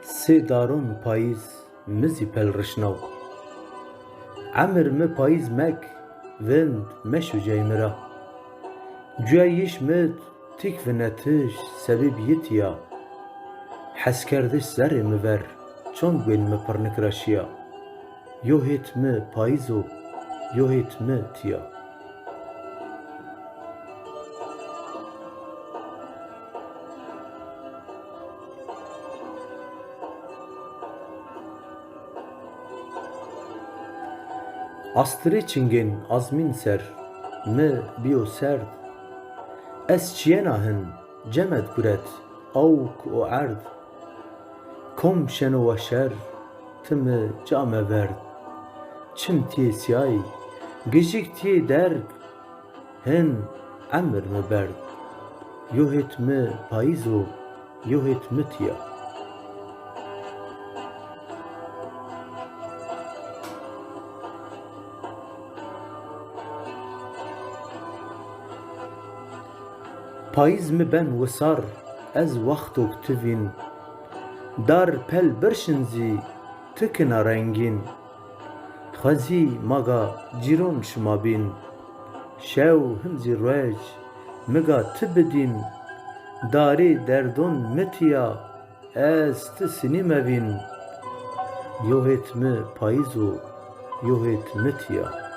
سه دارون پاییز مزی پل رشنو عمر می پاییز مک وند مشو جیمرا جایش مد تیک و نتش سبب یتیا حس کردش زر مور چون گوین می پرنکراشیا یو هیت می پاییزو یو هیت می تیا Astırı çingin azmin ser mi biyo serd es çiyenahın cemed kuret avk o erd kom şeno ve şer timi came verd çim tiye siyay gecik tiye derg hen emr mi berd yuhit mi payizo yuhit mi tiya پاییز می بن وسار از وقتو کتوین دار پل برشنزی تکنا رنگین خزی مگا جیرون شما بین شو همزی رویج مگا تبدین داری دردون متیا از تسنی موین یوهت می پاییزو یوهت متیا